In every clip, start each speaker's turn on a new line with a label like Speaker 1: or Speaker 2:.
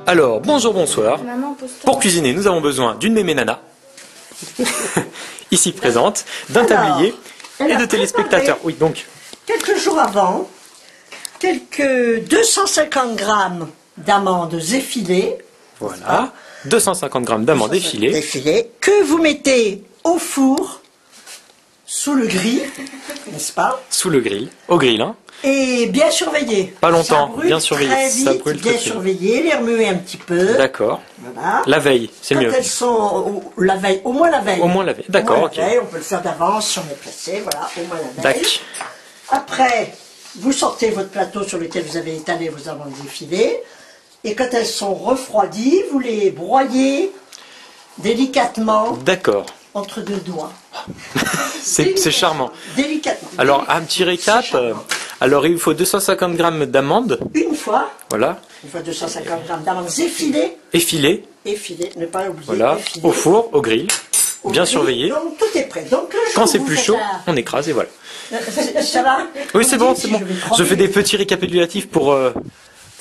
Speaker 1: Alors, bonjour, bonsoir.
Speaker 2: Maman, pose-toi.
Speaker 1: Pour cuisiner, nous avons besoin d'une mémé nana, ici présente, d'un tablier et de téléspectateurs. Oui, donc.
Speaker 3: Quelques jours avant, quelques 250 grammes d'amandes effilées.
Speaker 1: Voilà. 250 grammes d'amandes effilées.
Speaker 3: Que vous mettez au four, sous le grill, n'est-ce pas?
Speaker 1: Sous le grill, au grill, hein.
Speaker 3: Et bien surveillé.
Speaker 1: Pas longtemps,
Speaker 3: Ça brûle
Speaker 1: bien surveillé.
Speaker 3: Très
Speaker 1: Ça
Speaker 3: vite,
Speaker 1: brûle
Speaker 3: bien
Speaker 1: très vite.
Speaker 3: surveillé, les remuer un petit peu.
Speaker 1: D'accord.
Speaker 3: Voilà.
Speaker 1: La veille, c'est
Speaker 3: Quand
Speaker 1: mieux.
Speaker 3: elles sont la veille, au moins la veille.
Speaker 1: Au moins la veille, d'accord,
Speaker 3: Au moins
Speaker 1: ok.
Speaker 3: la veille, on peut le faire d'avance si on est placé, voilà, au moins la veille.
Speaker 1: Tac.
Speaker 3: Après, vous sortez votre plateau sur lequel vous avez étalé vos amandes effilées. Et quand elles sont refroidies, vous les broyez délicatement
Speaker 1: D'accord.
Speaker 3: entre deux doigts.
Speaker 1: C'est charmant.
Speaker 3: Délicatement.
Speaker 1: Alors, un petit récap. Alors, il vous faut 250 grammes d'amandes.
Speaker 3: Une fois
Speaker 1: 250
Speaker 3: grammes d'amandes effilées,
Speaker 1: effilées.
Speaker 3: ne pas oublier,
Speaker 1: Voilà.
Speaker 3: effilées.
Speaker 1: Au four, au grill.
Speaker 3: Au
Speaker 1: Bien
Speaker 3: grill.
Speaker 1: surveillé.
Speaker 3: Donc tout est prêt. Donc, le
Speaker 1: Quand
Speaker 3: jour
Speaker 1: c'est
Speaker 3: où
Speaker 1: plus
Speaker 3: vous
Speaker 1: chaud,
Speaker 3: faites
Speaker 1: on écrase et voilà.
Speaker 3: ça va?
Speaker 1: Oui, c'est bon,
Speaker 3: Si
Speaker 1: c'est bon.
Speaker 3: vais
Speaker 1: Je fais des
Speaker 3: crever.
Speaker 1: petits récapitulatifs pour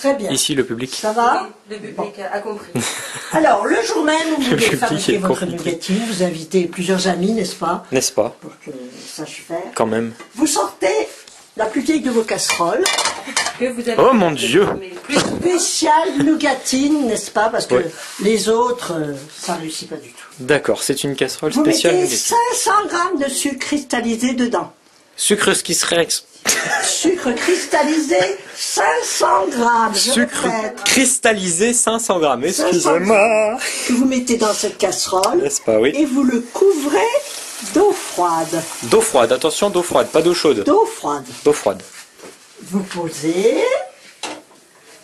Speaker 3: Très bien.
Speaker 1: ici le public.
Speaker 3: Ça va?
Speaker 2: Le public a compris.
Speaker 3: Alors, le jour même où vous
Speaker 1: Le
Speaker 3: voulez
Speaker 1: public
Speaker 3: fabriquer
Speaker 1: est
Speaker 3: votre
Speaker 1: compliqué.
Speaker 3: nougatine, vous invitez plusieurs amis, n'est-ce pas?
Speaker 1: N'est-ce pas?
Speaker 3: Pour que sachent faire.
Speaker 1: Quand même.
Speaker 3: Vous sortez la plus vieille de vos casseroles,
Speaker 2: Que vous avez
Speaker 1: Oh mon Dieu!
Speaker 2: Mais plus-
Speaker 3: spéciale nougatine, n'est-ce pas? Parce que
Speaker 1: Oui.
Speaker 3: les autres, ça ne réussit pas du tout.
Speaker 1: D'accord, c'est une casserole
Speaker 3: Vous
Speaker 1: spéciale.
Speaker 3: mettez
Speaker 1: nougatine.
Speaker 3: 500 grammes de sucre cristallisé dedans.
Speaker 1: Sucre qui serait
Speaker 3: Sucre cristallisé, 500 grammes. Je
Speaker 1: sucre
Speaker 3: répète.
Speaker 1: cristallisé 500 grammes.
Speaker 3: 500
Speaker 1: Excusez-moi.
Speaker 3: Que vous mettez dans cette casserole
Speaker 1: N'est-ce pas, oui?
Speaker 3: et vous le couvrez d'eau froide.
Speaker 1: D'eau froide, attention, d'eau froide, pas d'eau chaude.
Speaker 3: D'eau froide.
Speaker 1: D'eau froide.
Speaker 3: Vous posez.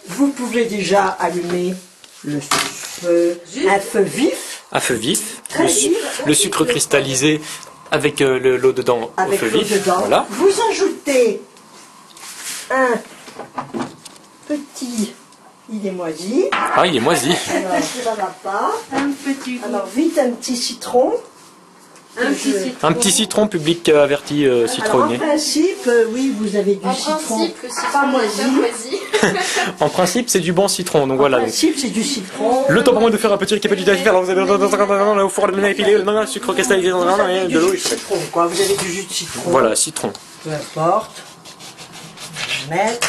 Speaker 3: Vous pouvez déjà allumer le feu, un feu vif,
Speaker 1: À feu vif.
Speaker 3: très vif,
Speaker 1: Le sucre cristallisé avec l'eau dedans
Speaker 3: avec
Speaker 1: au feu
Speaker 3: l'eau
Speaker 1: vif.
Speaker 3: dedans.
Speaker 1: Voilà.
Speaker 3: Vous ajoutez un petit, il est moisi,
Speaker 1: Ah, il est moisi.
Speaker 3: alors ça va pas.
Speaker 2: Un petit goût.
Speaker 3: Alors vite un petit citron.
Speaker 2: Un petit
Speaker 3: je-
Speaker 2: citron.
Speaker 1: Un petit citron public averti
Speaker 3: Alors en
Speaker 1: citronnier.
Speaker 3: principe, oui, vous avez du
Speaker 2: En
Speaker 3: citron
Speaker 2: principe, le citron
Speaker 3: pas
Speaker 2: n'est
Speaker 3: moisi.
Speaker 2: pas moisi.
Speaker 1: En principe, c'est du bon citron. Donc
Speaker 3: En
Speaker 1: voilà.
Speaker 3: principe, c'est du citron.
Speaker 1: Le temps pour moi de faire un petit récapitulatif. Alors vous avez au four de effilé, le sucre cristallisé,
Speaker 3: Vous avez
Speaker 1: de
Speaker 3: du
Speaker 1: l'eau.
Speaker 3: jus de citron, quoi. Vous avez du jus de citron.
Speaker 1: Voilà, citron.
Speaker 3: Peu importe. On va mettre.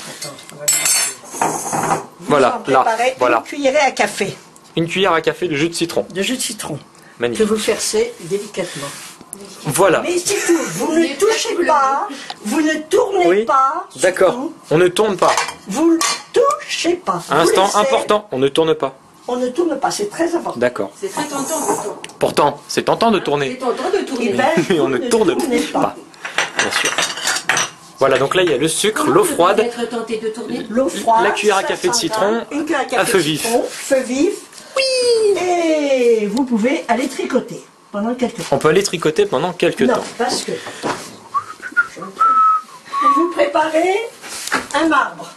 Speaker 3: Attends, on va mettre. Vous
Speaker 1: Voilà,
Speaker 3: en
Speaker 1: là,
Speaker 3: préparez
Speaker 1: voilà.
Speaker 3: une cuillerée à café
Speaker 1: Une cuillère à café de jus de citron.
Speaker 3: de jus de citron que
Speaker 1: Magnifique.
Speaker 3: vous versez délicatement.
Speaker 1: Voilà.
Speaker 3: Mais c'est tout. Vous ne touchez pas. Vous ne tournez
Speaker 1: Oui.
Speaker 3: pas.
Speaker 1: D'accord.
Speaker 3: surtout.
Speaker 1: On ne tourne pas.
Speaker 3: Vous ne touchez pas. Vous
Speaker 1: Instant
Speaker 3: laissez-
Speaker 1: important, on ne tourne pas.
Speaker 3: On ne tourne pas. C'est très important.
Speaker 1: D'accord.
Speaker 2: C'est très tentant pour toi.
Speaker 1: Pourtant, c'est tentant de
Speaker 2: C'est
Speaker 1: tourner.
Speaker 2: tentant de
Speaker 3: Eh
Speaker 2: tourner.
Speaker 3: ben,
Speaker 1: Mais on
Speaker 3: vous
Speaker 1: ne tourne
Speaker 3: tournez
Speaker 1: pas. Bien sûr. Voilà, donc là il y a le sucre, l'eau froide,
Speaker 2: Être tenté de tourner.
Speaker 3: L'eau froide.
Speaker 1: La cuillère à café de
Speaker 3: 500
Speaker 1: citron,
Speaker 3: grammes, une cuillère à café
Speaker 1: à feu
Speaker 3: de
Speaker 1: vif.
Speaker 3: citron, feu vif. Oui. Et vous pouvez aller tricoter pendant quelques temps.
Speaker 1: on peut aller tricoter pendant quelques
Speaker 3: Non,
Speaker 1: temps.
Speaker 3: parce que vous préparez un marbre.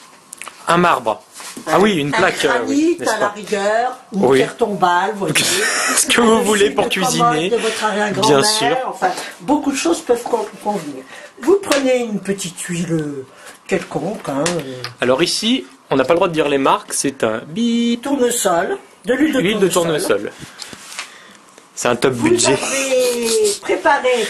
Speaker 1: Un marbre. Ah oui, une plaque,
Speaker 3: Un
Speaker 1: oui,
Speaker 3: granit
Speaker 1: n'est-ce
Speaker 3: à la
Speaker 1: pas?
Speaker 3: rigueur, une
Speaker 1: Oui.
Speaker 3: pierre tombale, vous voyez.
Speaker 1: Ce que vous voulez pour
Speaker 3: Une commode
Speaker 1: cuisiner.
Speaker 3: de votre arrière-grand-mère,
Speaker 1: Bien sûr.
Speaker 3: Enfin, beaucoup de choses peuvent convenir. Vous prenez une petite huile quelconque, hein,
Speaker 1: Alors ici, on n'a pas le droit de dire les marques, c'est un bip,
Speaker 3: tournesol, de l'huile de
Speaker 1: huile de tournesol. C'est un top
Speaker 3: Vous
Speaker 1: budget.
Speaker 3: avez préparé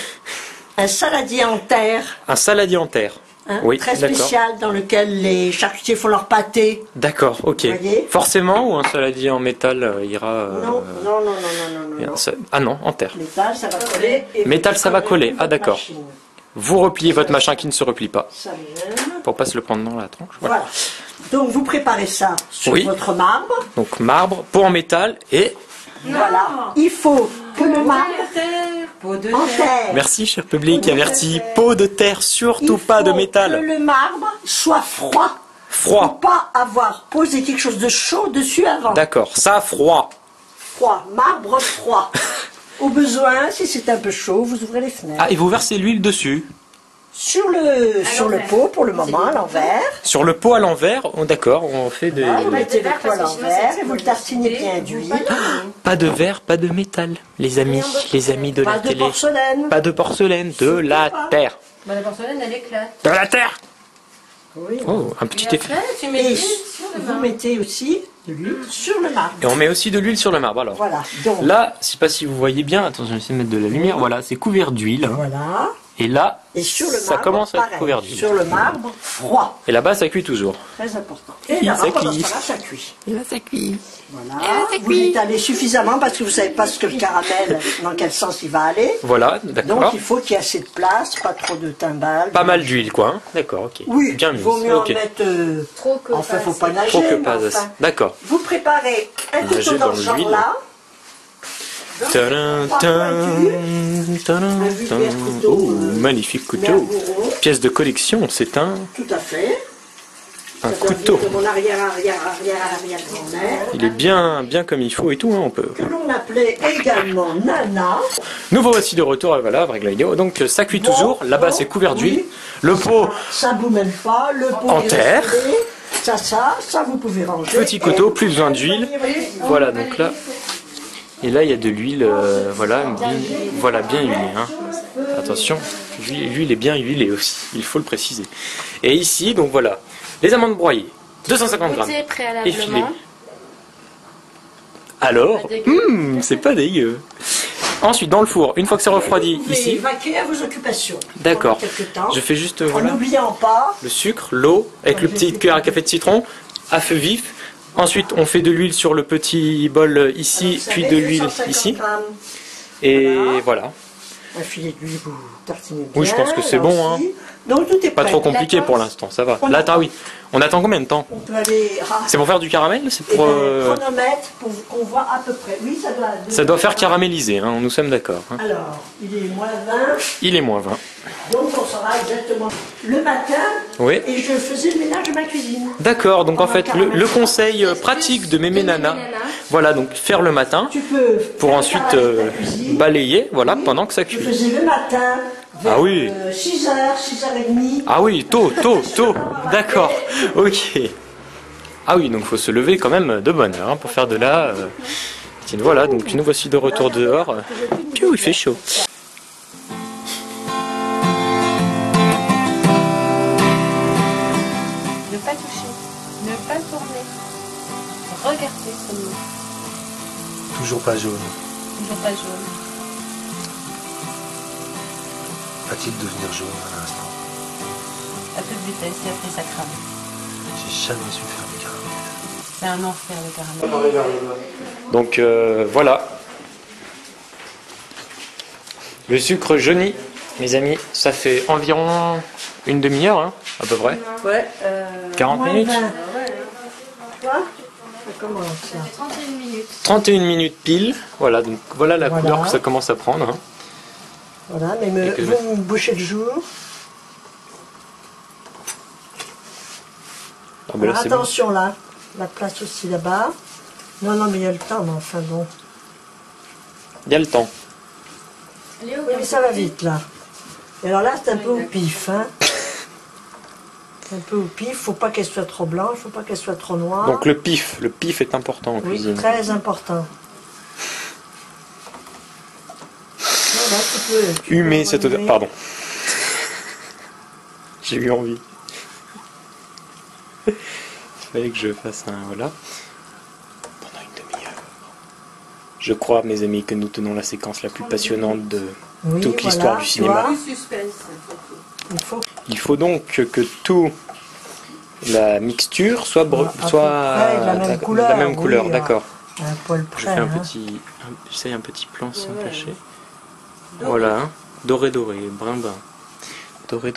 Speaker 3: un saladier en terre,
Speaker 1: Un saladier en terre.
Speaker 3: hein,
Speaker 1: Oui,
Speaker 3: très
Speaker 1: d'accord.
Speaker 3: spécial, dans lequel les charcutiers font leur pâté.
Speaker 1: D'accord, ok.
Speaker 3: Voyez.
Speaker 1: Forcément, ou un saladier en métal ira.
Speaker 3: Non, non, non, non, non, non, non.
Speaker 1: Ah non, en terre.
Speaker 3: Métal, ça va coller. et
Speaker 1: Métal,
Speaker 3: vous
Speaker 1: ça va
Speaker 3: collerez
Speaker 1: coller. Ah,
Speaker 3: votre
Speaker 1: d'accord.
Speaker 3: machine.
Speaker 1: Vous repliez votre machin qui ne se replie pas,
Speaker 3: Ça même.
Speaker 1: pour pas se le prendre dans la tronche. Voilà.
Speaker 3: Voilà. Donc vous préparez ça sur
Speaker 1: Oui.
Speaker 3: votre marbre.
Speaker 1: Donc marbre, pot en métal et...
Speaker 3: Voilà. Il faut que le marbre
Speaker 2: Peau de
Speaker 3: en
Speaker 2: terre.
Speaker 3: terre.
Speaker 1: Merci cher public, averti. Pot de terre, surtout
Speaker 3: Il
Speaker 1: pas de
Speaker 3: faut
Speaker 1: métal.
Speaker 3: que le marbre soit froid.
Speaker 1: Froid.
Speaker 3: Faut pas avoir posé quelque chose de chaud dessus avant.
Speaker 1: D'accord, ça froid.
Speaker 3: Froid, marbre froid. Au besoin, si c'est un peu chaud, vous ouvrez les fenêtres.
Speaker 1: Ah, et vous versez l'huile dessus.
Speaker 3: Sur le pot, pour le moment, à l'envers.
Speaker 1: Sur le pot à l'envers, oh, d'accord, on fait des...
Speaker 3: Voilà, vous mettez le
Speaker 2: verre,
Speaker 3: pot à
Speaker 2: parce que sinon,
Speaker 3: l'envers
Speaker 2: ça
Speaker 3: et vous le tartinez bien d'huile.
Speaker 1: Pas de verre, pas de métal, les amis de
Speaker 3: Pas
Speaker 1: la
Speaker 3: de
Speaker 1: télé.
Speaker 3: porcelaine.
Speaker 1: Pas de porcelaine, de la terre.
Speaker 2: Bah, la porcelaine, elle éclate.
Speaker 1: De la terre.
Speaker 3: Oui.
Speaker 1: Oh, un petit
Speaker 2: Et
Speaker 1: effet.
Speaker 2: après, tu mets
Speaker 3: Et
Speaker 2: l'huile sur le
Speaker 3: vous
Speaker 2: marbre.
Speaker 3: mettez aussi de l'huile sur le marbre.
Speaker 1: Et on met aussi de l'huile sur le marbre. Alors,
Speaker 3: Voilà. Donc,
Speaker 1: là, je sais pas si vous voyez bien. Attends, je vais essayer de mettre de la lumière. Voilà, c'est couvert d'huile.
Speaker 3: voilà.
Speaker 1: Et là,
Speaker 3: Et sur le
Speaker 1: ça
Speaker 3: marbre,
Speaker 1: commence à être
Speaker 3: pareil.
Speaker 1: couvert d'huile.
Speaker 3: Sur le marbre, froid.
Speaker 1: Et là-bas, ça cuit toujours.
Speaker 3: Très important. Et
Speaker 1: Oui,
Speaker 3: là-bas,
Speaker 1: ça
Speaker 3: pendant
Speaker 1: cuit.
Speaker 3: ce temps-là, ça cuit.
Speaker 1: Et là, ça cuit.
Speaker 3: Voilà. Vous l'étalez suffisamment parce que vous savez pas ce que le caramel, dans quel sens il va aller.
Speaker 1: Voilà,
Speaker 3: Donc
Speaker 1: d'accord.
Speaker 3: il faut qu'il y ait assez de place, pas trop de timbales.
Speaker 1: Pas mal d'huile, quoi. Hein. D'accord, ok.
Speaker 3: Oui,
Speaker 1: Bien
Speaker 3: il
Speaker 1: mis.
Speaker 3: vaut mieux
Speaker 1: Ok.
Speaker 3: en mettre...
Speaker 2: Trop que
Speaker 3: enfin,
Speaker 2: pas
Speaker 3: faut pas
Speaker 2: assez.
Speaker 3: nager.
Speaker 1: Trop que
Speaker 3: mais
Speaker 1: pas
Speaker 3: enfin.
Speaker 1: assez. D'accord.
Speaker 3: Vous préparez un
Speaker 1: Nager
Speaker 3: couteau
Speaker 1: dans
Speaker 3: dans ce
Speaker 1: l'huile.
Speaker 3: genre-là.
Speaker 1: Tadam, tadam, tadam, tadam. Oh, magnifique
Speaker 3: Mais un
Speaker 1: couteau.
Speaker 3: bourreau,
Speaker 1: Pièce de collection, c'est un
Speaker 3: tout à fait.
Speaker 1: Un
Speaker 3: Ça doit
Speaker 1: couteau.
Speaker 3: venir de mon arrière-grand-mère.
Speaker 1: Il est bien comme il faut et tout, hein, on peut.
Speaker 3: Que l'on appelait également Nana.
Speaker 1: Nous voici de retour, voilà, vraie vidéo. Donc ça cuit toujours, là-bas c'est couvert d'huile.
Speaker 3: Oui.
Speaker 1: Le pot,
Speaker 3: Ça bout même pas. Le pot
Speaker 1: En
Speaker 3: est
Speaker 1: terre.
Speaker 3: resté. Ça vous pouvez ranger.
Speaker 1: petit couteau, plus besoin d'huile. Voilà, donc là. Et là il y a de l'huile, voilà, bien huilée. Hein. Attention, l'huile est bien huilée aussi, il faut le préciser. Et ici, donc voilà, les amandes broyées, 250 grammes.
Speaker 2: Ôter
Speaker 1: Et filé.
Speaker 2: préalablement.
Speaker 1: Alors,
Speaker 2: Pas dégueu.
Speaker 1: c'est pas dégueu. Ensuite, dans le four, une fois que c'est refroidi,
Speaker 3: Vous pouvez
Speaker 1: ici,
Speaker 3: vaquer à vos occupations.
Speaker 1: d'accord.
Speaker 3: Pendant quelques temps.
Speaker 1: Je fais juste,
Speaker 3: En
Speaker 1: voilà,
Speaker 3: n'oubliant pas.
Speaker 1: le sucre, l'eau, avec le petit cuillère à café de citron, à feu vif. Ensuite, on fait de l'huile sur le petit bol ici,
Speaker 3: Vous
Speaker 1: puis
Speaker 3: savez,
Speaker 1: de l'huile
Speaker 3: 250
Speaker 1: ici.
Speaker 3: grammes.
Speaker 1: Et
Speaker 3: Voilà.
Speaker 1: voilà.
Speaker 3: Un filet d'huile, vous tartinez bien.
Speaker 1: Oui, je pense que c'est
Speaker 3: là
Speaker 1: bon,
Speaker 3: aussi. Donc tout est
Speaker 1: Pas
Speaker 3: prêt.
Speaker 1: trop compliqué
Speaker 2: L'attente.
Speaker 1: pour l'instant, ça va.
Speaker 3: On
Speaker 1: Là,
Speaker 3: attend.
Speaker 1: oui. On attend combien de temps?
Speaker 3: On peut aller.
Speaker 1: C'est pour faire du caramel? C'est
Speaker 3: Et
Speaker 1: pour.
Speaker 3: chronomètre pour qu'on voit à peu près. Oui,
Speaker 1: Ça doit faire caraméliser, hein, nous sommes d'accord. Hein.
Speaker 3: Alors, il est moins 20,
Speaker 1: Il est moins 20.
Speaker 3: donc on sera exactement le matin.
Speaker 1: Oui.
Speaker 3: Et je faisais le ménage de ma cuisine.
Speaker 1: D'accord, donc en
Speaker 3: Pendant
Speaker 1: fait,
Speaker 3: caramel.
Speaker 1: le conseil pratique de Mémé Nana, voilà, donc faire le matin,
Speaker 3: Tu peux.
Speaker 1: pour
Speaker 3: faire
Speaker 1: ensuite
Speaker 3: le travail de ta cuisine.
Speaker 1: balayer, voilà, pendant que ça
Speaker 3: Je
Speaker 1: cuit.
Speaker 3: faisais le matin. Vers,
Speaker 1: Ah oui.
Speaker 3: 6h, 6h30.
Speaker 1: Ah oui, tôt, d'accord, ok. Ah oui, donc faut se lever quand même de bonne heure hein, pour faire de la... Tiens, voilà, donc nous voici de retour dehors. Piou, il fait chaud.
Speaker 2: Ne pas toucher. Ne pas tourner. Regardez seulement.
Speaker 1: Toujours pas jaune.
Speaker 2: Toujours pas jaune.
Speaker 1: Va-t-il devenir jaune à l'instant?
Speaker 2: À toute vitesse et après ça crame.
Speaker 1: J'ai jamais su faire des caramels.
Speaker 2: C'est un enfer le caramel.
Speaker 1: Donc voilà. Le sucre jauni, mes amis, ça fait environ une demi-heure, hein, à peu près.
Speaker 3: Ouais.
Speaker 1: 40
Speaker 3: moins
Speaker 1: minutes
Speaker 3: 20. Tu vois? Ça commence là.
Speaker 2: 31 minutes.
Speaker 1: 31 minutes pile. Voilà, donc voilà la
Speaker 3: Voilà.
Speaker 1: couleur que ça commence à prendre. Hein.
Speaker 3: Voilà, mais
Speaker 1: Et que je-
Speaker 3: vous me bouchez le jour.
Speaker 1: Ah, ben là,
Speaker 3: Alors
Speaker 1: c'est bon.
Speaker 3: attention là, la place aussi là-bas. Non, non, mais il y a le temps, mais enfin bon.
Speaker 1: Il y a le temps.
Speaker 3: Oui, mais ça va vite là. Et alors là, c'est un peu au pif. Hein. C'est un peu au pif, faut pas qu'elle soit trop blanche, faut pas qu'elle soit trop noire.
Speaker 1: Donc le pif est important en
Speaker 3: oui,
Speaker 1: cuisine.
Speaker 3: très important. Voilà, tu peux
Speaker 1: Humer cette odeur.
Speaker 3: humer.
Speaker 1: Pardon. J'ai eu envie. Il fallait que je fasse un. Voilà. Pendant une demi-heure. Je crois, mes amis, que nous tenons la séquence la plus passionnante de
Speaker 3: Oui,
Speaker 1: toute
Speaker 3: voilà,
Speaker 1: l'histoire du
Speaker 3: tu
Speaker 1: cinéma.
Speaker 3: vois,
Speaker 2: Suspense.
Speaker 3: il faut
Speaker 1: Il faut donc que tout la mixture soit,
Speaker 3: À peu
Speaker 1: soit
Speaker 3: près de la même couleur,
Speaker 1: de la même couleur,
Speaker 3: oui,
Speaker 1: d'accord.
Speaker 3: un poil
Speaker 1: Je
Speaker 3: près.
Speaker 1: fais
Speaker 3: hein.
Speaker 1: j'essaye un petit plan sans cacher. Voilà, hein. Doré, brun, brun. Doré,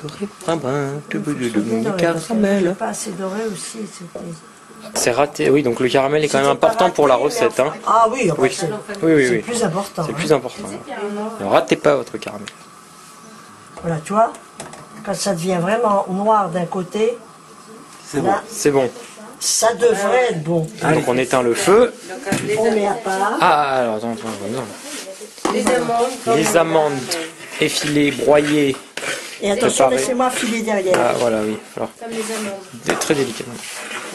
Speaker 1: brun, brun.
Speaker 3: Il faut que ce soit bien
Speaker 1: Du
Speaker 3: doré, parce que c'est
Speaker 1: caramel.
Speaker 3: pas assez doré aussi. c'était-
Speaker 1: C'est raté, oui, donc le caramel est quand même
Speaker 3: C'était pas
Speaker 1: important pour la
Speaker 3: raté, mais
Speaker 1: recette. Hein.
Speaker 3: Ah oui,
Speaker 1: Oui,
Speaker 3: c'est
Speaker 1: oui,
Speaker 3: c'est
Speaker 1: oui.
Speaker 3: le plus important.
Speaker 1: C'est le
Speaker 3: hein.
Speaker 1: plus important. Ne ratez pas votre caramel.
Speaker 3: Voilà, tu vois, quand ça devient vraiment noir d'un côté,
Speaker 1: C'est bon.
Speaker 3: là,
Speaker 1: C'est bon.
Speaker 3: ça devrait être bon.
Speaker 1: Donc on éteint le feu.
Speaker 3: On met à part.
Speaker 1: Ah, alors attends.
Speaker 2: Les amandes.
Speaker 1: Les amandes effilées, broyées.
Speaker 3: Et attention,
Speaker 1: préparé.
Speaker 3: laissez-moi filer derrière.
Speaker 1: Ah, voilà, oui. Alors,
Speaker 2: Comme les amandes.
Speaker 1: très délicatement.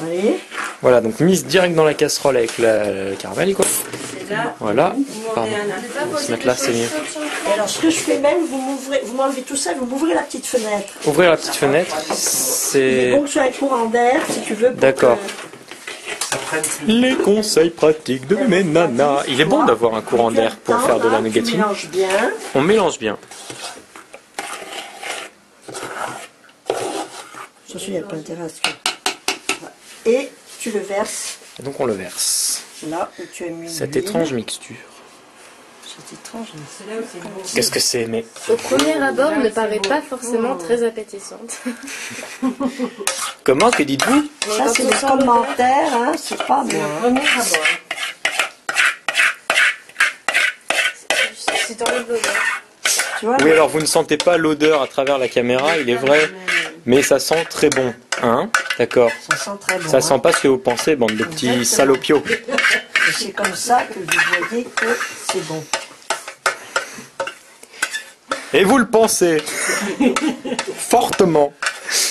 Speaker 3: Allez,
Speaker 1: Voilà, donc mise direct dans la casserole avec le caramel, quoi.
Speaker 2: Et là,
Speaker 1: Voilà.
Speaker 2: vous
Speaker 1: Pardon.
Speaker 2: montez un
Speaker 1: On va se mettre là, c'est mieux.
Speaker 3: Et alors, ce que je fais même, vous m'enlevez tout ça, vous m'ouvrez la petite fenêtre.
Speaker 1: Ouvrir la petite fenêtre,
Speaker 3: Il est
Speaker 1: c'est...
Speaker 3: bon que ce soit un courant d'air, si tu veux.
Speaker 1: D'accord.
Speaker 3: Que...
Speaker 1: Les conseils pratiques de mes nanas. Il est bon d'avoir un courant d'air pour faire de la nougatine.
Speaker 3: Tu mélanges bien.
Speaker 1: On mélange bien.
Speaker 3: Je suis, il n'y a pas intérêt à ce que... Et tu le verses
Speaker 1: Et donc on le verse.
Speaker 3: là où tu as mis
Speaker 1: Cette
Speaker 3: l'huile.
Speaker 1: étrange mixture.
Speaker 3: C'est étrange.
Speaker 1: Qu'est-ce que c'est, mais...
Speaker 2: Au premier abord, ne paraît pas forcément très appétissante.
Speaker 1: Comment, que dites-vous?
Speaker 3: Ça, c'est des commentaires, hein, c'est pas moi.
Speaker 2: Premier abord. C'est dans l'odeur.
Speaker 3: Tu vois,
Speaker 1: Oui, alors vous ne sentez pas l'odeur à travers la caméra, il est vrai, mais ça sent très bon. Hein? D'accord.
Speaker 3: ça sent très bon.
Speaker 1: Ça
Speaker 3: hein.
Speaker 1: sent pas ce que vous pensez, bande de petits
Speaker 3: Exactement.
Speaker 1: salopios.
Speaker 3: Et c'est comme ça que vous voyez que c'est bon.
Speaker 1: Et vous le pensez fortement.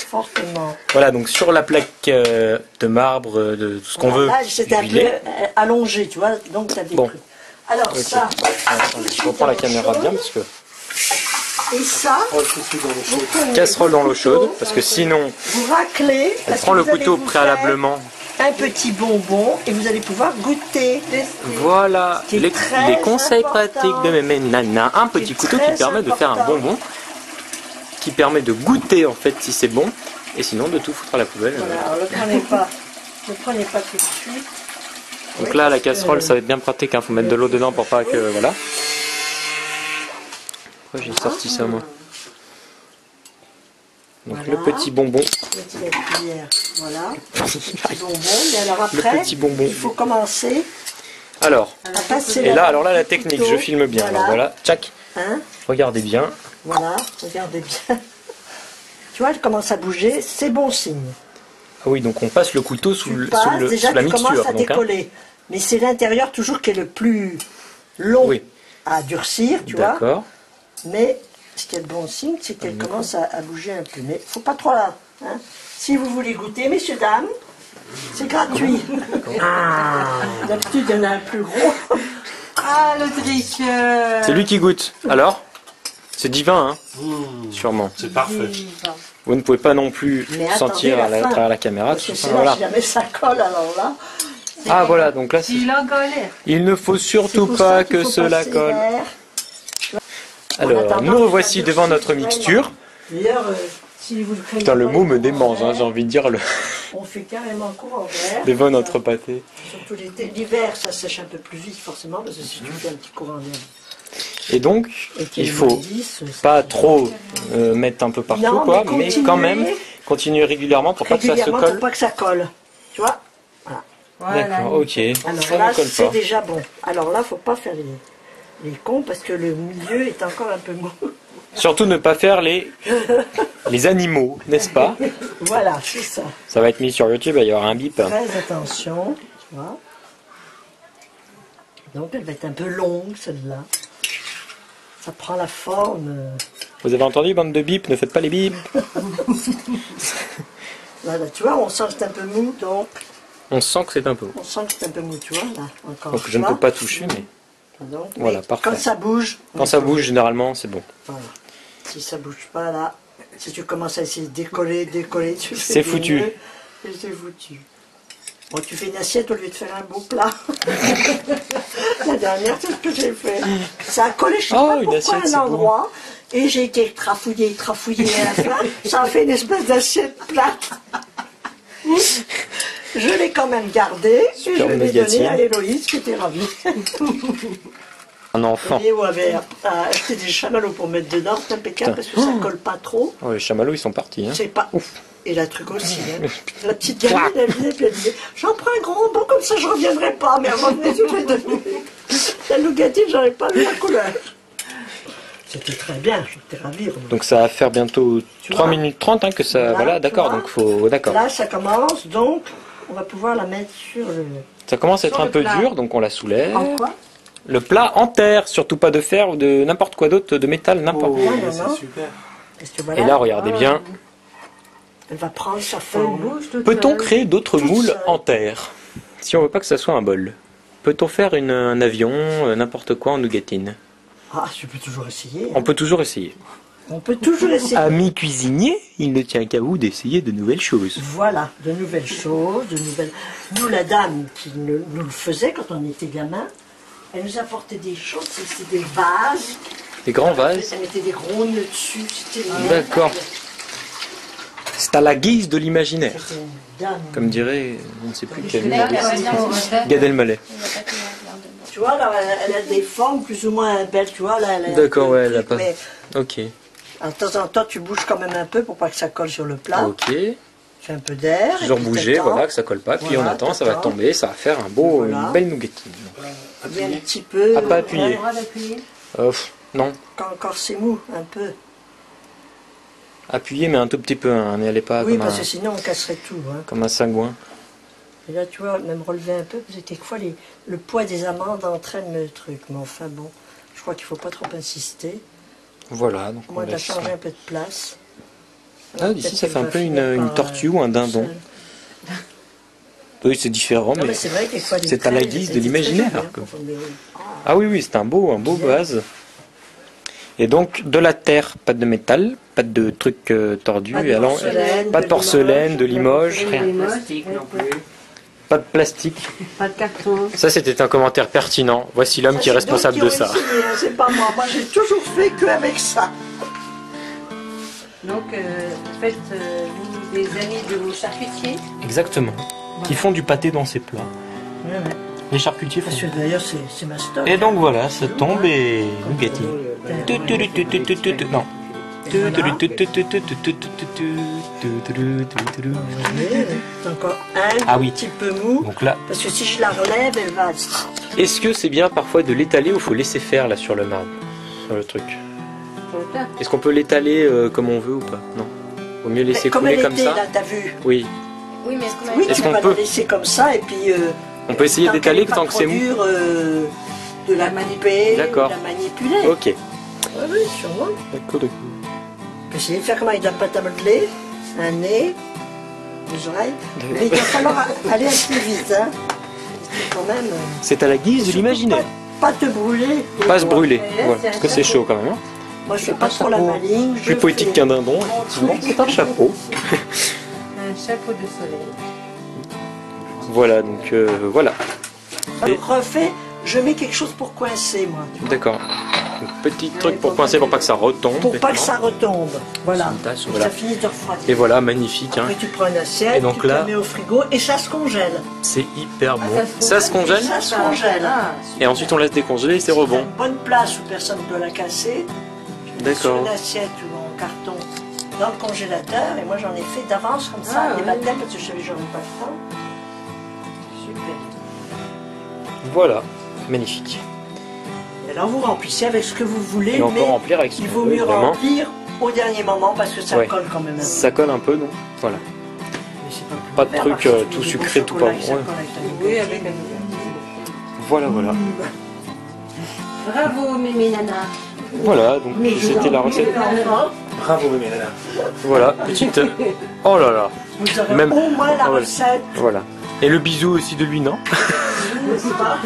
Speaker 3: Fortement.
Speaker 1: Voilà, donc sur la plaque de marbre, de tout ce qu'on veut,
Speaker 3: Là, c'était un peu
Speaker 1: huilé.
Speaker 3: allongé, tu vois, donc ça
Speaker 1: Bon.
Speaker 3: détruit. Alors
Speaker 1: Ok.
Speaker 3: ça,
Speaker 1: Attendez, je reprends la caméra bien parce que...
Speaker 3: et ça, vous prenez
Speaker 1: Casserole dans l'eau chaude,
Speaker 3: couteau,
Speaker 1: parce que sinon,
Speaker 3: vous raclez,
Speaker 1: on
Speaker 3: parce
Speaker 1: prend
Speaker 3: que
Speaker 1: le
Speaker 3: vous allez
Speaker 1: couteau
Speaker 3: vous
Speaker 1: préalablement.
Speaker 3: faire un petit bonbon et vous allez pouvoir goûter.
Speaker 1: Voilà,
Speaker 3: Qui est très
Speaker 1: les conseils
Speaker 3: important.
Speaker 1: pratiques de mes nanas. Un petit couteau qui
Speaker 3: très
Speaker 1: permet de faire un
Speaker 3: important.
Speaker 1: bonbon, qui permet de goûter en fait si c'est bon, et sinon de tout foutre à la poubelle.
Speaker 3: Voilà, alors ne prenez pas tout de suite.
Speaker 1: Donc là, la casserole, ça va être bien pratique, hein. Faut mettre de l'eau dedans pour pas que... Voilà. Pourquoi j'ai sorti ça, moi? Donc
Speaker 3: Voilà.
Speaker 1: le petit bonbon.
Speaker 3: Mettez la cuillère, voilà. Petit bonbon, et alors
Speaker 1: Le
Speaker 3: après,
Speaker 1: petit bonbon.
Speaker 3: il faut commencer
Speaker 1: Alors,
Speaker 3: à passer
Speaker 1: et là, alors là, la
Speaker 3: du
Speaker 1: technique,
Speaker 3: couteau.
Speaker 1: je filme bien. Alors voilà, tchac,
Speaker 3: Hein,
Speaker 1: regardez bien.
Speaker 3: voilà, regardez bien. Tu vois, elle commence à bouger, c'est bon signe.
Speaker 1: Ah oui, donc on passe le couteau sous,
Speaker 3: Tu passes, déjà
Speaker 1: sous la
Speaker 3: tu commences
Speaker 1: mixture.
Speaker 3: à
Speaker 1: Donc, hein.
Speaker 3: décoller. Mais c'est l'intérieur toujours qui est le plus long
Speaker 1: Oui,
Speaker 3: à durcir, tu vois.
Speaker 1: d'accord.
Speaker 3: Mais ce qui est le bon signe, c'est qu'elle commence à bouger un peu. Mais faut pas trop là. Hein. Si vous voulez goûter, messieurs, dames, c'est gratuit. D'habitude, il y en a un plus gros.
Speaker 2: Ah, le tricheur.
Speaker 1: C'est lui qui goûte. Alors? C'est divin, hein? Sûrement.
Speaker 4: C'est parfait.
Speaker 1: Vous ne pouvez pas non plus
Speaker 3: Mais attendez,
Speaker 1: sentir à
Speaker 3: fin.
Speaker 1: travers la caméra.
Speaker 3: Parce que
Speaker 1: tout
Speaker 3: c'est
Speaker 1: ça,
Speaker 3: là,
Speaker 1: voilà.
Speaker 3: si jamais ça colle, alors là.
Speaker 1: Ah voilà, donc là, c'est...
Speaker 2: Il en colère.
Speaker 1: il ne faut
Speaker 3: c'est
Speaker 1: surtout
Speaker 3: pour
Speaker 1: pas
Speaker 3: ça qu'il
Speaker 1: que
Speaker 3: faut
Speaker 1: cela
Speaker 3: passer
Speaker 1: colle.
Speaker 3: l'air. En
Speaker 1: Alors,
Speaker 3: attendant
Speaker 1: nous
Speaker 3: que ça
Speaker 1: revoici devant
Speaker 3: durcisse
Speaker 1: notre
Speaker 3: vraiment.
Speaker 1: mixture.
Speaker 3: D'ailleurs, si vous le craignez
Speaker 1: Putain, le
Speaker 3: pas,
Speaker 1: mot me
Speaker 3: il faut
Speaker 1: démange, hein,
Speaker 3: en
Speaker 1: j'ai envie de dire,
Speaker 3: On fait carrément courant d'air.
Speaker 1: devant notre pâté.
Speaker 3: Surtout l'été. L'hiver, ça sèche un peu plus vite, forcément, parce que si tu fais un petit courant d'air.
Speaker 1: Et donc,
Speaker 3: et qu'il
Speaker 1: il
Speaker 3: est
Speaker 1: faut
Speaker 3: moins lisse, ça-
Speaker 1: pas trop mettre un peu partout,
Speaker 3: Non,
Speaker 1: quoi,
Speaker 3: mais
Speaker 1: mais quand même,
Speaker 3: continuer
Speaker 1: continuer régulièrement pour pas que ça se
Speaker 3: régulièrement
Speaker 1: colle.
Speaker 3: pour pas que ça colle. Tu vois.
Speaker 1: D'accord, ok.
Speaker 3: Alors
Speaker 1: Ça
Speaker 3: là,
Speaker 1: ne colle
Speaker 3: c'est
Speaker 1: pas.
Speaker 3: déjà bon. Alors là, faut pas faire les cons parce que le milieu est encore un peu mou.
Speaker 1: Surtout ne pas faire les animaux, n'est-ce pas?
Speaker 3: Voilà, c'est ça.
Speaker 1: Ça va être mis sur YouTube, il va y avoir un bip.
Speaker 3: Très attention, tu vois. Donc elle va être un peu longue celle-là. Ça prend la forme.
Speaker 1: Vous avez entendu, bande de bip, ne faites pas les bips.
Speaker 3: Voilà, tu vois, on sent que c'est un peu mou, donc
Speaker 1: On sent que c'est un peu haut.
Speaker 3: on sent que c'est un peu mou, tu vois, là, encore.
Speaker 1: Donc
Speaker 3: tu
Speaker 1: je ne
Speaker 3: vois.
Speaker 1: peux pas toucher, mais
Speaker 3: Donc,
Speaker 1: Voilà,
Speaker 3: mais
Speaker 1: parfait.
Speaker 3: Quand ça bouge.
Speaker 1: quand ça bouge, généralement, c'est bon.
Speaker 3: Voilà. Si ça bouge pas, là, si tu commences à essayer de décoller, tu fais
Speaker 1: C'est
Speaker 3: des
Speaker 1: foutu.
Speaker 3: nœuds, et c'est foutu. Bon, tu fais une assiette au lieu de faire un beau plat. La dernière, c'est ce que j'ai fait. Ça a collé, je sais
Speaker 1: Oh,
Speaker 3: pas
Speaker 1: une
Speaker 3: pourquoi,
Speaker 1: assiette,
Speaker 3: à
Speaker 1: c'est
Speaker 3: un endroit. Et j'ai été trafouillée à la fin. Ça a fait une espèce d'assiette plate. Je l'ai quand même gardée et je
Speaker 1: Super
Speaker 3: l'ai
Speaker 1: négative.
Speaker 3: donnée à Héloïse qui était ravie.
Speaker 1: Un enfant.
Speaker 3: Et on avait acheté des chamallows pour mettre dedans, c'est impeccable parce que ça colle pas trop.
Speaker 1: Oh, les chamallows, ils sont partis. Hein.
Speaker 3: C'est pas ouf. Et la truc aussi. Hein. La petite gamine, elle venait puis elle disait j'en prends un grand bon comme ça je reviendrai pas, mais elle revenait toutes les 2 minutes. La nougatine, j'avais pas vu la couleur. C'était très bien, j'étais ravie.
Speaker 1: Donc ça va faire bientôt
Speaker 3: Tu
Speaker 1: 3
Speaker 3: vois.
Speaker 1: minutes 30 hein, que ça... Voilà,
Speaker 3: tu
Speaker 1: d'accord,
Speaker 3: vois.
Speaker 1: donc faut... D'accord.
Speaker 3: Là, ça commence, donc on va pouvoir la mettre sur le.
Speaker 1: Ça commence à être
Speaker 2: Sur
Speaker 1: un
Speaker 2: le
Speaker 1: peu
Speaker 2: plat.
Speaker 1: dur, donc on la soulève.
Speaker 3: En quoi
Speaker 1: Le plat en terre, surtout pas de fer ou de n'importe quoi d'autre, de métal, n'importe
Speaker 4: Oh,
Speaker 1: quoi.
Speaker 3: non, non.
Speaker 4: c'est super.
Speaker 3: Parce que voilà,
Speaker 1: Et là, regardez bien,
Speaker 3: elle va prendre sa forme.
Speaker 1: peut-on créer d'autres
Speaker 3: Toute
Speaker 1: moules
Speaker 3: seule.
Speaker 1: en terre? Si on veut pas que ça soit un bol. Peut-on faire un avion, n'importe quoi en nougatine?
Speaker 3: Ah, je peux toujours essayer.
Speaker 1: On peut toujours essayer.
Speaker 3: On peut toujours essayer.
Speaker 1: Ami cuisinier, il ne tient qu'à vous d'essayer de nouvelles choses.
Speaker 3: Voilà, de nouvelles choses, de nouvelles... Nous, la dame qui nous le faisait quand on était gamin, elle nous apportait des choses, c'était des vases.
Speaker 1: Des grands vases.
Speaker 3: Elle mettait des rondes dessus, c'était...
Speaker 1: D'accord. C'est à la guise de l'imaginaire.
Speaker 3: C'était une dame.
Speaker 1: Comme dirait, je ne sais plus quel
Speaker 2: Là,
Speaker 1: mot.
Speaker 2: il y a bien aussi.
Speaker 1: Gad Elmaleh.
Speaker 3: Tu vois, là, elle a des formes plus ou moins belles, tu vois. Là, elle a
Speaker 1: D'accord,
Speaker 3: un peu
Speaker 1: ouais,
Speaker 3: de
Speaker 1: elle a
Speaker 3: truc,
Speaker 1: pas...
Speaker 3: mais
Speaker 1: Ok.
Speaker 3: de temps en temps, tu bouges quand même un peu pour pas que ça colle sur le plat.
Speaker 1: Ok.
Speaker 3: Tu fais un peu d'air.
Speaker 1: Toujours
Speaker 3: et puis
Speaker 1: bouger,
Speaker 3: t'attends.
Speaker 1: voilà, que ça colle pas. Puis
Speaker 3: Voilà,
Speaker 1: on attend, ça va
Speaker 3: t'attends.
Speaker 1: tomber, ça va faire un beau,
Speaker 3: Voilà.
Speaker 1: une belle nougatine.
Speaker 3: Il y a un petit peu...
Speaker 1: Ah, pas appuyer.
Speaker 2: Droit d'appuyer.
Speaker 1: Non.
Speaker 3: Quand encore c'est mou, un peu.
Speaker 1: Appuyer, mais un tout petit peu. Hein. N'allez pas
Speaker 3: Oui,
Speaker 1: comme,
Speaker 3: parce
Speaker 1: un,
Speaker 3: que sinon on casserait tout. Hein.
Speaker 1: comme un sagouin.
Speaker 3: Et là, tu vois, même relever un peu, parce que quelquefois le poids des amandes entraîne le truc. Mais enfin bon, je crois qu'il ne faut pas trop insister.
Speaker 1: Voilà, donc on
Speaker 3: Moi, de
Speaker 1: laisse.
Speaker 3: changer un peu de place.
Speaker 1: Ah, d'ici, ça fait un peu une tortue ou un dindon. Oui, c'est différent,
Speaker 3: Non,
Speaker 1: mais
Speaker 3: mais c'est vrai, quelquefois, les
Speaker 1: c'est à la
Speaker 3: traits,
Speaker 1: guise
Speaker 3: elles
Speaker 1: de
Speaker 3: étaient très
Speaker 1: l'imaginaire.
Speaker 3: jolies, hein,
Speaker 1: quoi.
Speaker 3: mais-
Speaker 1: Ah oui, oui, c'est un beau vase. Et donc, de la terre, pas de métal, pas de trucs tordus.
Speaker 3: Pas de
Speaker 1: Et alors,
Speaker 3: porcelaine,
Speaker 1: pas de porcelaine, de Limoges,
Speaker 2: Pas de
Speaker 1: rien.
Speaker 2: plastique non plus.
Speaker 1: Pas de plastique.
Speaker 2: Pas de carton.
Speaker 1: Ça, c'était un commentaire pertinent. Voici l'homme
Speaker 3: Ça,
Speaker 1: qui est
Speaker 3: c'est
Speaker 1: responsable de
Speaker 3: d'autres qui ont
Speaker 1: ça.
Speaker 3: essayé, hein, c'est pas moi. Moi, j'ai toujours fait qu'avec ça.
Speaker 2: Donc, faites-vous des amis de vos charcutiers.
Speaker 1: Exactement. Qui font du pâté dans ces plats.
Speaker 3: Ouais, ouais.
Speaker 1: Les charcutiers font
Speaker 3: Parce que d'ailleurs, c'est ma stock.
Speaker 1: Et donc voilà, ça tombe et nougatine. Non.
Speaker 3: C'est encore un
Speaker 1: Ah oui.
Speaker 3: petit peu mou.
Speaker 1: Donc là,
Speaker 3: Parce que si je la relève, elle va...
Speaker 1: est-ce que c'est bien parfois de l'étaler ou faut laisser faire là sur le marbre, sur le truc?
Speaker 2: Pour le plat.
Speaker 1: Est-ce qu'on peut l'étaler comme on veut ou pas? Non. Vaut mieux laisser
Speaker 3: Comme
Speaker 1: couler
Speaker 3: elle
Speaker 1: comme
Speaker 3: était,
Speaker 1: ça.
Speaker 3: là, t'as vu.
Speaker 1: Oui.
Speaker 2: Oui, mais est-ce qu'on a
Speaker 3: Oui,
Speaker 1: Est-ce
Speaker 3: tu
Speaker 1: qu'on
Speaker 3: vas
Speaker 1: peut
Speaker 3: la laisser comme ça et puis...
Speaker 1: On peut essayer d'étaler tant que c'est mou.
Speaker 3: Dur, de la manipuler,
Speaker 1: D'accord.
Speaker 3: de la manipuler.
Speaker 1: Ok.
Speaker 3: Oui, oui, sûrement.
Speaker 1: D'accord, d'accord.
Speaker 3: On peut essayer de faire comme avec de la pâte à modeler, un nez, des oreilles. Mais il va falloir aller un peu vite, hein. C'est quand même...
Speaker 1: C'est à la guise de l'imaginaire.
Speaker 3: Pas te brûler.
Speaker 1: Pas se brûler.
Speaker 2: là,
Speaker 1: Voilà.
Speaker 2: c'est un
Speaker 1: Parce que c'est
Speaker 2: chapeau.
Speaker 1: chaud quand même. Hein.
Speaker 3: Moi, je fais pas trop la maligne.
Speaker 1: Plus poétique qu'un dindon, effectivement. C'est un chapeau.
Speaker 2: Un chapeau de soleil.
Speaker 1: Voilà, donc voilà.
Speaker 3: Alors, refais, je mets quelque chose pour coincer, moi. tu vois.
Speaker 1: D'accord. Un petit truc pour coincer, pour pas que ça retombe.
Speaker 3: Pour pas que ça retombe. Voilà.
Speaker 1: Une tasse,
Speaker 3: Pour que
Speaker 1: voilà.
Speaker 3: ça finisse de refroidir.
Speaker 1: Et voilà, magnifique. Hein.
Speaker 3: Après, tu prends une assiette,
Speaker 1: Et donc
Speaker 3: tu te
Speaker 1: là-
Speaker 3: la mets au frigo et ça se congèle.
Speaker 1: C'est hyper bon.
Speaker 2: ça se
Speaker 1: Ça se congèle
Speaker 3: Ça se congèle.
Speaker 2: Ah,
Speaker 1: et ensuite on laisse décongeler et c'est
Speaker 3: Si t'as
Speaker 1: rebond.
Speaker 3: une bonne place où personne ne doit la casser. Tu mets sur
Speaker 1: D'accord.
Speaker 3: une assiette ou en carton dans le congélateur. Et moi, j'en ai fait d'avance comme ça,
Speaker 2: Ah,
Speaker 3: les
Speaker 2: ouais.
Speaker 3: matins, parce que je savais que j'aurais pas le temps.
Speaker 2: super.
Speaker 1: Voilà, magnifique.
Speaker 3: Et alors, vous remplissez avec ce que vous voulez,
Speaker 1: Et on peut
Speaker 3: mais
Speaker 1: remplir avec ce
Speaker 3: il
Speaker 1: qu'on
Speaker 3: vaut
Speaker 1: veut,
Speaker 3: mieux
Speaker 1: vraiment.
Speaker 3: remplir au dernier moment parce que ça
Speaker 1: Ouais.
Speaker 3: colle quand même un peu.
Speaker 1: Ça colle un peu, donc voilà.
Speaker 3: Mais c'est
Speaker 1: Pas de
Speaker 3: plus
Speaker 1: truc,
Speaker 3: grave, parce que
Speaker 1: tout
Speaker 3: tu mets
Speaker 1: sucré,
Speaker 3: du
Speaker 1: tout
Speaker 3: chocolat
Speaker 1: pas
Speaker 3: et ça
Speaker 1: bon,
Speaker 3: colle avec ta
Speaker 2: Oui,
Speaker 3: nicotine.
Speaker 2: avec un nougat.
Speaker 1: Voilà, voilà.
Speaker 2: Bravo, Mémé Nana.
Speaker 1: Voilà, donc c'était la recette. Bravo, Mémé Nana. Voilà, petite. Oh là là.
Speaker 3: Vous aurez
Speaker 1: Même-
Speaker 3: au moins la
Speaker 1: Ah ouais.
Speaker 3: recette.
Speaker 1: Voilà. Et le bisou aussi de lui, non?
Speaker 3: n'est-ce pas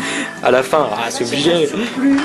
Speaker 1: À la fin, ah, c'est obligé.
Speaker 3: Plus.